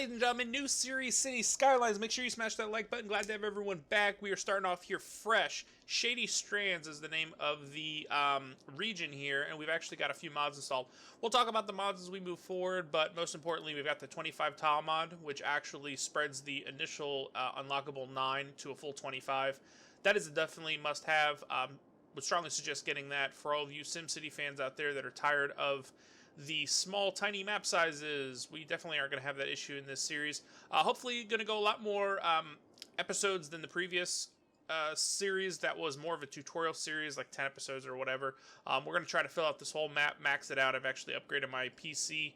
ladies and gentlemen, new series, City Skylines. Make sure you smash that like button. Glad to have everyone back. We are starting off here fresh. Shady Strands is the name of the region here, and we've actually got a few mods installed. We'll talk about the mods as we move forward, but most importantly, we've got the 25 tile mod, which actually spreads the initial unlockable 9 to a full 25. That is definitely must-have. Would strongly suggest getting that for all of you SimCity fans out there that are tired of the small, tiny map sizes. We definitely aren't going to have that issue in this series. Hopefully, going to go a lot more episodes than the previous series that was more of a tutorial series, like 10 episodes or whatever. We're going to try to fill out this whole map, max it out. I've actually upgraded my PC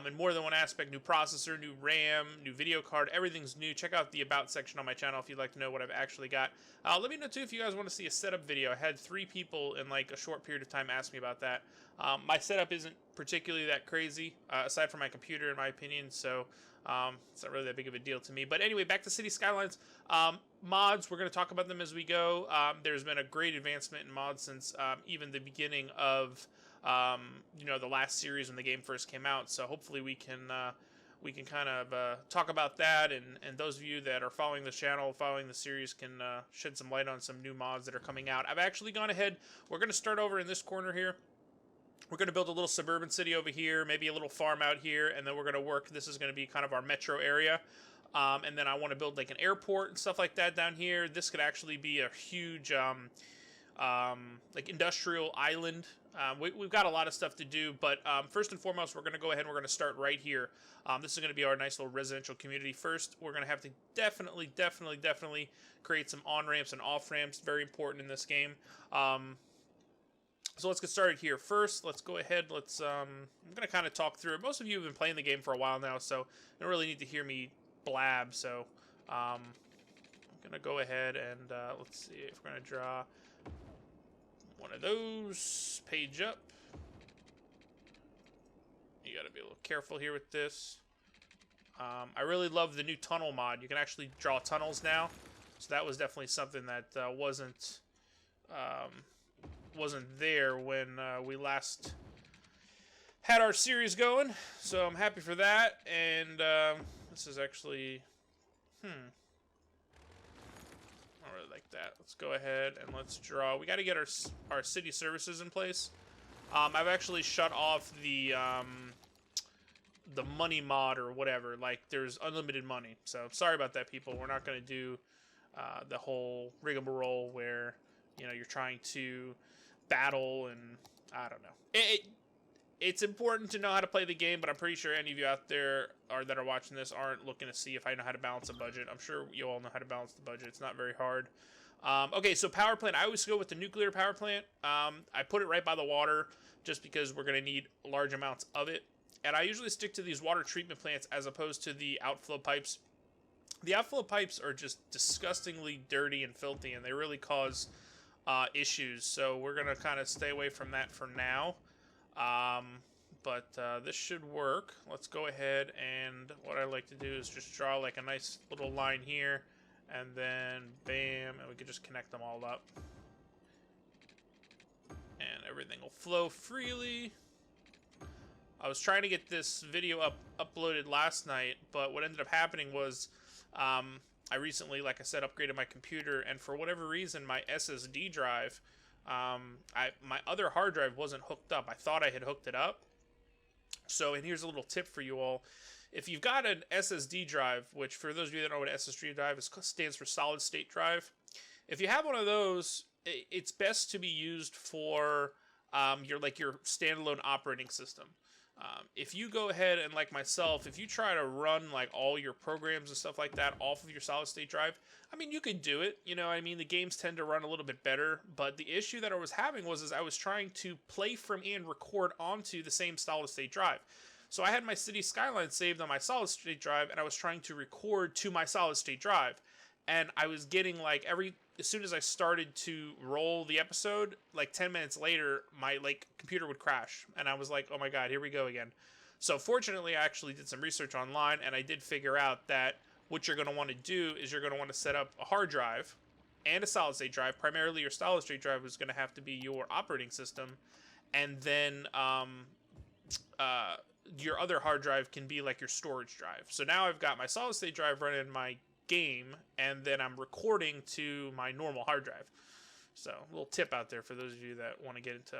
in more than one aspect. New processor, new RAM, new video card, everything's new. Check out the About section on my channel if you'd like to know what I've actually got. Let me know too if you guys want to see a setup video. I had 3 people in like a short period of time ask me about that. My setup isn't particularly that crazy, aside from my computer in my opinion, so it's not really that big of a deal to me. But anyway, back to City Skylines. Mods, we're going to talk about them as we go. There's been a great advancement in mods since even the beginning of the last series when the game first came out, so hopefully we can kind of talk about that, and those of you that are following the channel, following the series, can shed some light on some new mods that are coming out. I've actually gone ahead. We're going to start over in this corner here. We're going to build a little suburban city over here, maybe a little farm out here, and then we're going to work. This is going to be kind of our metro area. And then I want to build like an airport and stuff like that down here. This could actually be a huge like industrial island. We've got a lot of stuff to do, but first and foremost, we're going to go ahead and we're going to start right here. This is going to be our nice little residential community. First, we're going to have to definitely create some on-ramps and off-ramps. Very important in this game. So let's get started here. First, let's go ahead. I'm going to kind of talk through it. Most of you have been playing the game for a while now, so you don't really need to hear me blab. So I'm going to go ahead and let's see if we're going to draw one of those. Page up. You got to be a little careful here with this. I really love the new tunnel mod. You can actually draw tunnels now. So that was definitely something that wasn't there when we last had our series going, so I'm happy for that. And this is actually I don't really like that. Let's go ahead and let's draw. We got to get our city services in place. I've actually shut off the money mod or whatever. Like, there's unlimited money, so sorry about that, people. We're not going to do the whole rigmarole where you're trying to battle, and I don't know. It's important to know how to play the game, but I'm pretty sure any of you out there that are watching this aren't looking to see if I know how to balance a budget. I'm sure you all know how to balance the budget. It's not very hard. Okay, so power plant. I always go with the nuclear power plant. I put it right by the water just because we're going to need large amounts of it. And I usually stick to these water treatment plants as opposed to the outflow pipes. The outflow pipes are just disgustingly dirty and filthy, and they really cause issues, so we're gonna kind of stay away from that for now. But this should work. Let's go ahead, and what I like to do is just draw like a nice little line here, and then bam, and we can just connect them all up, and everything will flow freely. I was trying to get this video uploaded last night, but what ended up happening was I recently, like I said, upgraded my computer, and for whatever reason, my SSD drive, my other hard drive wasn't hooked up. I thought I had hooked it up. So, and here's a little tip for you all. If you've got an SSD drive, which for those of you that know what SSD drive is, stands for solid state drive. If you have one of those, it's best to be used for your standalone operating system. If you go ahead and, like myself, if you try to run like all your programs and stuff like that off of your solid state drive, I mean, you can do it, the games tend to run a little bit better, but the issue that I was having was I was trying to play from and record onto the same solid state drive. So I had my City Skylines saved on my solid state drive, and I was trying to record to my solid state drive, and I was getting like as soon as I started to roll the episode, like 10 minutes later, my computer would crash, and I was like, oh my god, here we go again. So fortunately, I actually did some research online, and I did figure out that what you're going to want to do is you're going to want to set up a hard drive and a solid state drive. Primarily, your solid state drive is going to have to be your operating system, and then your other hard drive can be like your storage drive. So now I've got my solid state drive running my game, and then I'm recording to my normal hard drive. So a little tip out there for those of you that want to get into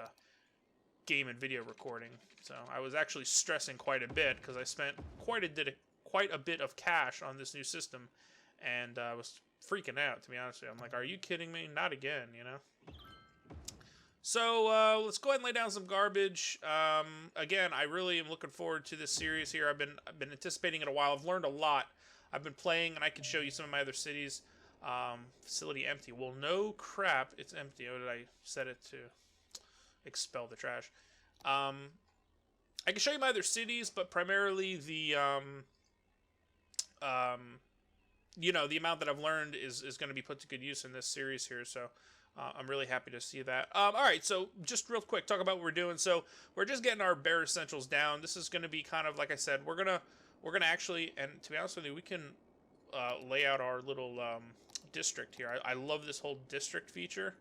game and video recording. So I was actually stressing quite a bit because I spent quite a bit of cash on this new system, and I was freaking out, to be honest with you. I'm like, are you kidding me? Not again, you know? So let's go ahead and lay down some garbage. Again, I really am looking forward to this series here. I've been anticipating it a while. I've learned a lot. I've been playing, and I can show you some of my other cities. Facility empty. Well, no crap, it's empty. Oh, did I set it to expel the trash? I can show you my other cities, but primarily the you know, the amount that I've learned is going to be put to good use in this series here. So I'm really happy to see that. All right, so just real quick, talk about what we're doing. So we're just getting our bare essentials down. This is going to be kind of, like I said, we're gonna actually, and to be honest with you, we can lay out our little district here. I love this whole district feature.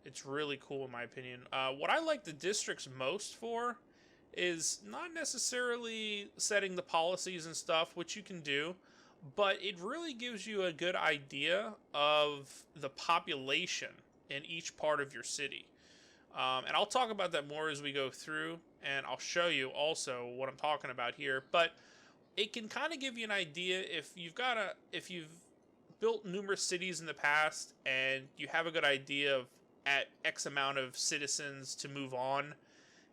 It's really cool in my opinion. What I like the districts most for is not necessarily setting the policies and stuff, which you can do, but it really gives you a good idea of the population in each part of your city. And I'll talk about that more as we go through, and I'll show you also what I'm talking about here. But it can kind of give you an idea if you've built numerous cities in the past and you have a good idea of at X amount of citizens to move on.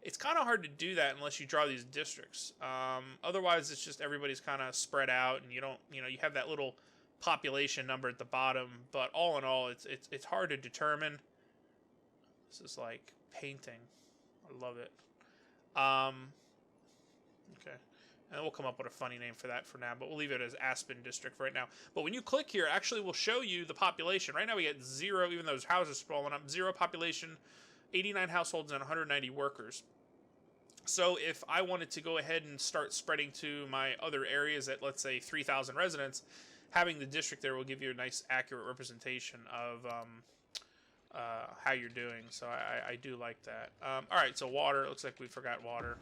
It's kind of hard to do that unless you draw these districts. Otherwise, it's just everybody's kind of spread out, and you have that little population number at the bottom. But all in all, it's hard to determine. This is like painting. I love it. Okay. And we'll come up with a funny name for that for now, but we'll leave it as Aspen District for right now. But when you click here, actually will show you the population. Right now we get 0, even though those houses are sprawling up. 0 population, 89 households, and 190 workers. So if I wanted to go ahead and start spreading to my other areas at, let's say, 3,000 residents, having the district there will give you a nice, accurate representation of how you're doing. So I do like that. All right, so water. It looks like we forgot water.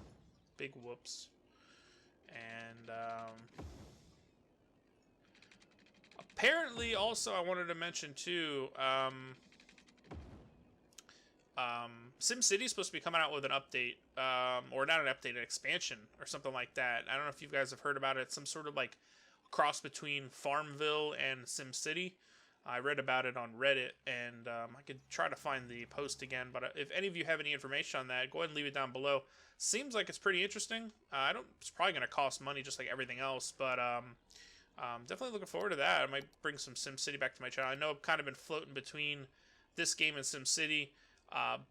Big whoops. And apparently, also, I wanted to mention too, SimCity is supposed to be coming out with an update, or not an update, an expansion or something like that. I don't know if you guys have heard about it. It's some sort of like cross between Farmville and SimCity. I read about it on Reddit, and I could try to find the post again. But if any of you have any information on that, go ahead and leave it down below. Seems like it's pretty interesting. It's probably going to cost money just like everything else, but definitely looking forward to that. I might bring some SimCity back to my channel. I know I've kind of been floating between this game and SimCity,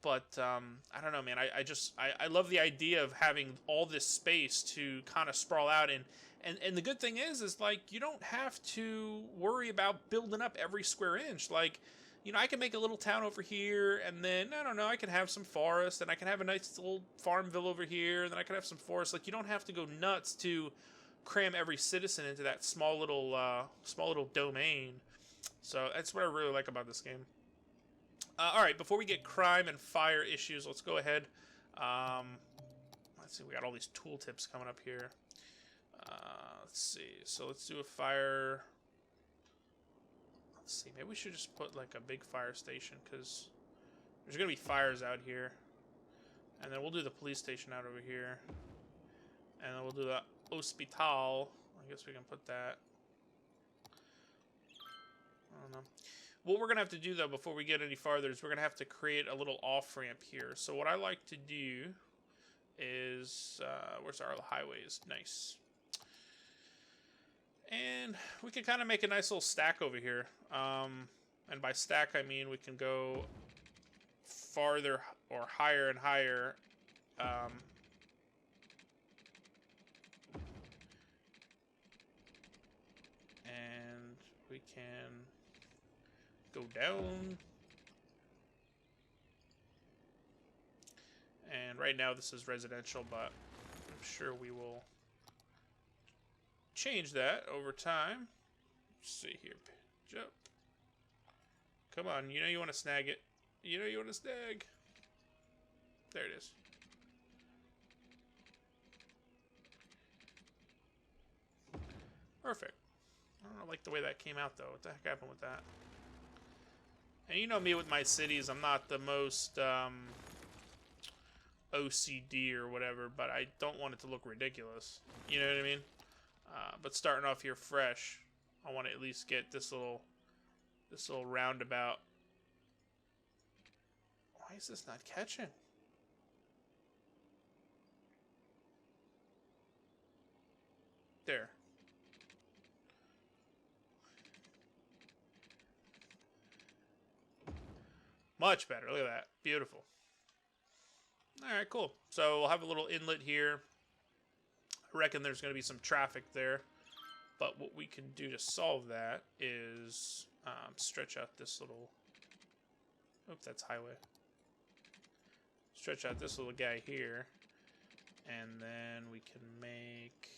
but I don't know, man. I love the idea of having all this space to kind of sprawl out in. And the good thing is like, you don't have to worry about building up every square inch. Like, you know, I can make a little town over here, and then, I don't know, I can have some forest, and I can have a nice little Farmville over here, and then I can have some forest. Like, you don't have to go nuts to cram every citizen into that small little domain. So that's what I really like about this game. All right, before we get crime and fire issues, let's go ahead. Let's see, we got all these tooltips coming up here. Let's see, so let's do a fire. Let's see, maybe we should just put like a big fire station, because there's gonna be fires out here. And then we'll do the police station out over here. And then we'll do the hospital. I guess we can put that. I don't know. What we're going to have to do, though, before we get any farther, is we're going to have to create a little off-ramp here. So what I like to do is... where's our highways? Nice. And we can kind of make a nice little stack over here. And by stack, I mean we can go farther or higher and higher. And we can go down. And right now this is residential, but I'm sure we will change that over time. Let's see here. Jump. Come on, you know you want to snag it. You know you want to snag. There it is. Perfect. I don't like the way that came out, though. What the heck happened with that? And you know me with my cities. I'm not the most OCD or whatever, but I don't want it to look ridiculous. You know what I mean? But starting off here fresh, I want to at least get this little roundabout. Why is this not catching? There. Much better. Look at that. Beautiful. Alright, cool. So we'll have a little inlet here. I reckon there's going to be some traffic there. But what we can do to solve that is stretch out this little... Oop, that's highway. Stretch out this little guy here. And then we can make...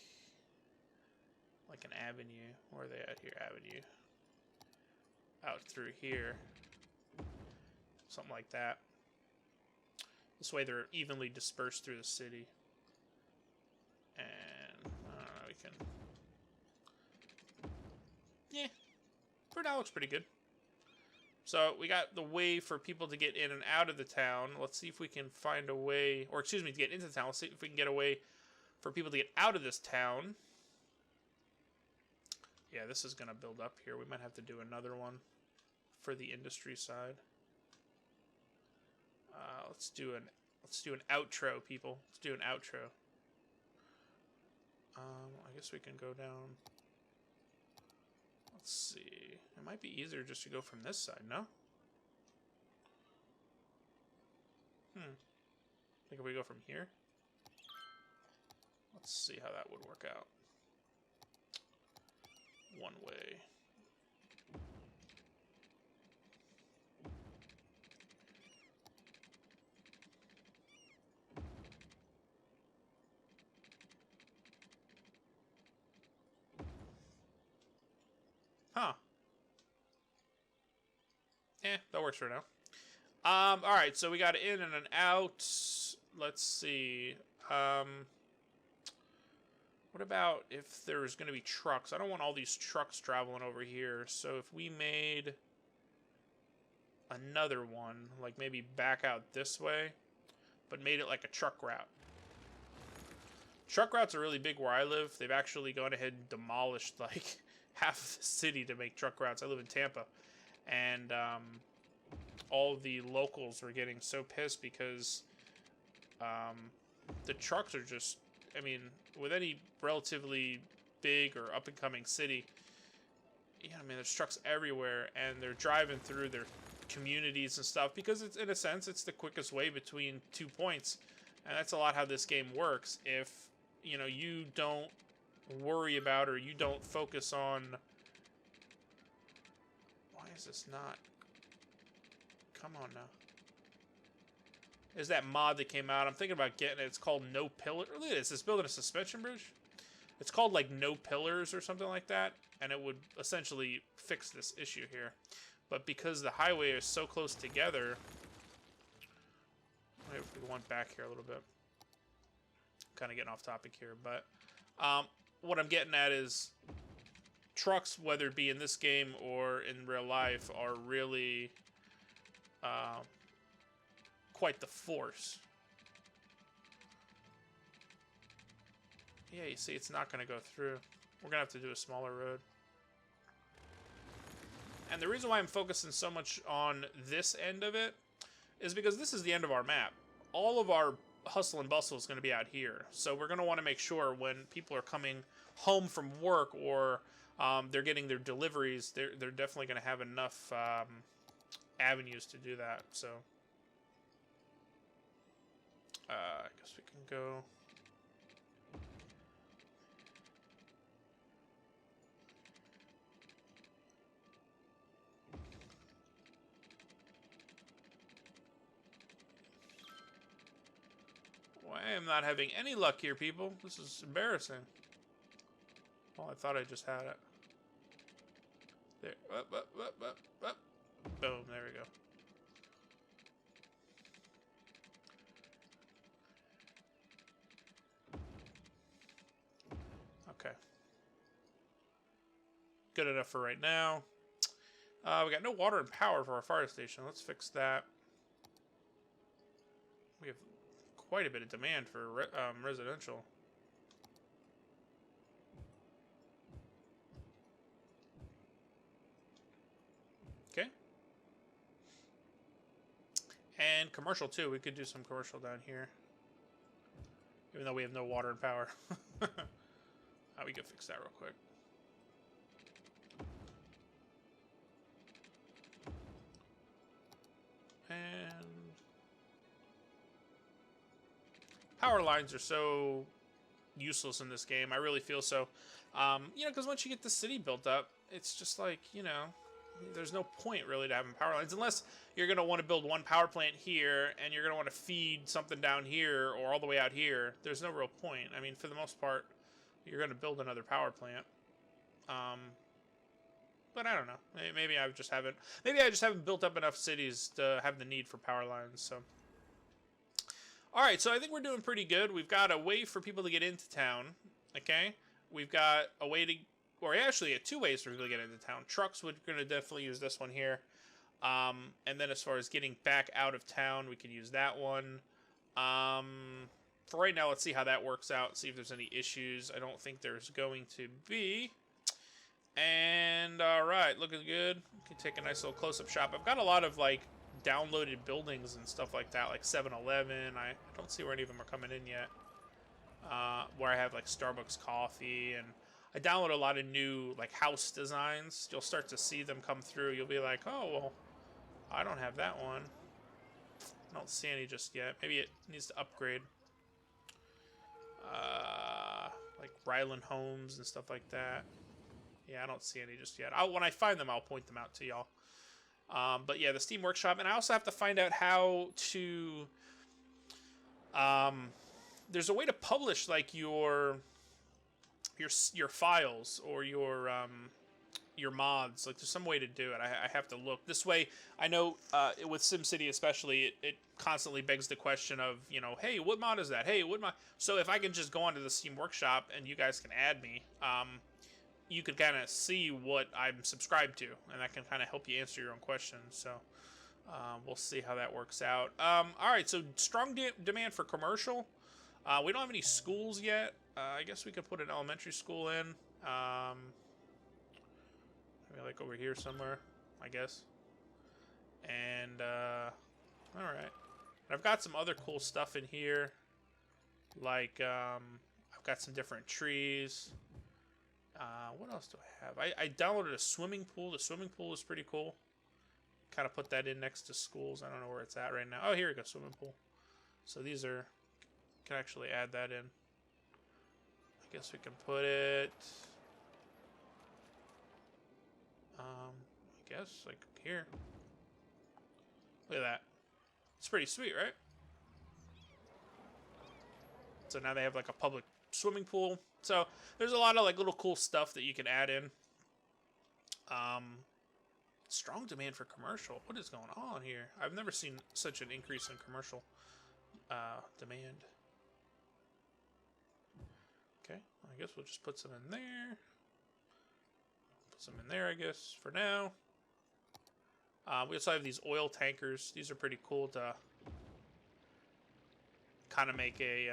like an avenue. Where are they at here? Avenue. Out through here. Something like that. This way they're evenly dispersed through the city. And, I don't know, we can... Yeah. For now, looks pretty good. So, we got the way for people to get in and out of the town. Let's see if we can find a way... Or, excuse me, to get into the town. Let's see if we can get a way for people to get out of this town. Yeah, this is going to build up here. We might have to do another one for the industry side. Let's do an outro, people. Let's do an outro. I guess we can go down. Let's see. It might be easier just to go from this side, no? Think if we go from here? Let's see how that would work out. One way. Huh. That works for now. Alright, so we got an in and an out. Let's see. What about if there's going to be trucks? I don't want all these trucks traveling over here. So if we made another one, like maybe back out this way, but made it like a truck route. Truck routes are really big where I live. They've actually gone ahead and demolished like half of the city to make truck routes. I live in Tampa, and all the locals were getting so pissed because the trucks are just, I mean, with any relatively big or up-and-coming city, yeah, I mean, there's trucks everywhere, and they're driving through their communities and stuff because it's, in a sense, it's the quickest way between 2 points, and that's a lot how this game works. If, you know, you don't worry about or you don't focus on... Why is this not... Come on now. There's that mod that came out. I'm thinking about getting it. It's called No Pillar. Look at this. It's building a suspension bridge. It's called like No Pillars or something like that. And it would essentially fix this issue here. But because the highway is so close together... Maybe if we went back here a little bit. Kind of getting off topic here. But what I'm getting at is trucks, whether it be in this game or in real life, are really... quite the force. Yeah, you see, it's not going to go through. We're going to have to do a smaller road. And the reason why I'm focusing so much on this end of it is because this is the end of our map. All of our hustle and bustle is going to be out here. So we're going to want to make sure when people are coming home from work or they're getting their deliveries, they're definitely going to have enough avenues to do that. So I guess we can go. Well, I am not having any luck here, people. This is embarrassing. Well, I thought I just had it. There. Up, up, up, up, up. Boom, there we go. Okay. enough for right now. We got no water and power for our fire station. Let's fix that. We have quite a bit of demand for residential. Okay. And commercial too. We could do some commercial down here. Even though we have no water and power. We could fix that real quick. And power lines are so useless in this game. I really feel so. You know, because once you get the city built up, it's just like, you know, there's no point really to having power lines. Unless you're going to want to build one power plant here and you're going to want to feed something down here or all the way out here. There's no real point. I mean, for the most part, you're going to build another power plant. But I don't know. Maybe I just haven't. Maybe I just haven't built up enough cities to have the need for power lines. So, all right. So I think we're doing pretty good. We've got a way for people to get into town. Okay. We've got a way to, or actually, two ways for people to get into town. Trucks, we're going to definitely use this one here. And then as far as getting back out of town, we can use that one. For right now, let's see how that works out. See if there's any issues. I don't think there's going to be. And all right, looking good. We can take a nice little close-up shot. I've got a lot of like downloaded buildings and stuff like that, like 7-Eleven. I don't see where any of them are coming in yet. Where I have like Starbucks coffee, and I download a lot of new like house designs. You'll start to see them come through. You'll be like, oh well, I don't have that one. I don't see any just yet. Maybe it needs to upgrade. Like Ryland Homes and stuff like that. Yeah, I don't see any just yet. When I find them, I'll point them out to y'all. But yeah, the Steam Workshop. And I also have to find out how to... there's a way to publish, like, your files or your mods. Like, there's some way to do it. I have to look. This way, I know with SimCity especially, it constantly begs the question of, you know, hey, what mod is that? Hey, what mod? So if I can just go onto the Steam Workshop and you guys can add me, you could kind of see what I'm subscribed to, and that can kind of help you answer your own questions. So we'll see how that works out. All right, so strong demand for commercial. We don't have any schools yet. I guess we could put an elementary school in. Maybe like over here somewhere, I guess. And all right, I've got some other cool stuff in here. Like I've got some different trees. What else do I have? I downloaded a swimming pool. The swimming pool is pretty cool. Kind of put that in next to schools. I don't know where it's at right now. Oh, here we go, swimming pool. So these are, can actually add that in. I guess we can put it, I guess, like here. Look at that. It's pretty sweet, right? So now they have like a public swimming pool. So there's a lot of like little cool stuff that you can add in. Strong demand for commercial. What is going on here? I've never seen such an increase in commercial demand. Okay, I guess we'll just put some in there. Put some in there, I guess, for now. We also have these oil tankers. These are pretty cool to kind of make a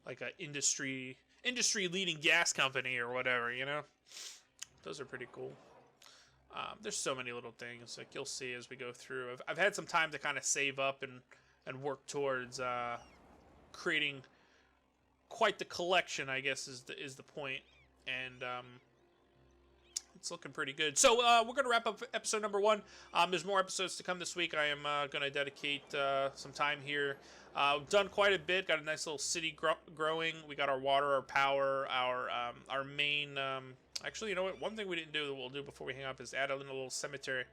like a industry leading gas company or whatever, you know. Those are pretty cool. There's so many little things, like you'll see as we go through. I've had some time to kind of save up and work towards creating quite the collection, I guess is the point. And it's looking pretty good. So we're going to wrap up episode number 1. There's more episodes to come this week. I am going to dedicate some time here. Done quite a bit. Got a nice little city growing. We got our water, our power, our main... actually, you know what? One thing we didn't do that we'll do before we hang up is add a little cemetery.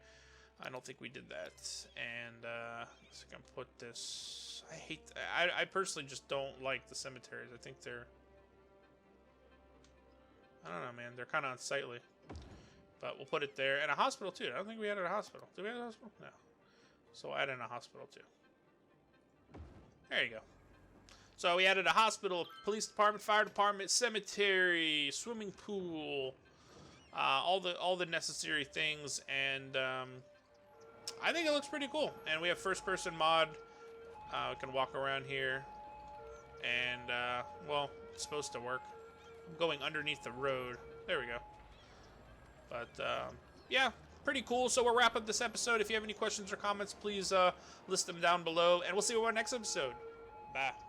I don't think we did that. And so I can put this... I personally just don't like the cemeteries. I think they're... I don't know, man. They're kind of unsightly. But we'll put it there. And a hospital, too. I don't think we added a hospital. Did we add a hospital? No. So we'll add in a hospital, too. There you go. So we added a hospital, police department, fire department, cemetery, swimming pool. all the necessary things, and I think it looks pretty cool. And we have first-person mod. We can walk around here, and well, it's supposed to work. I'm going underneath the road. There we go. But yeah, pretty cool. So we'll wrap up this episode. If you have any questions or comments, please list them down below, and we'll see you on our next episode. Bye.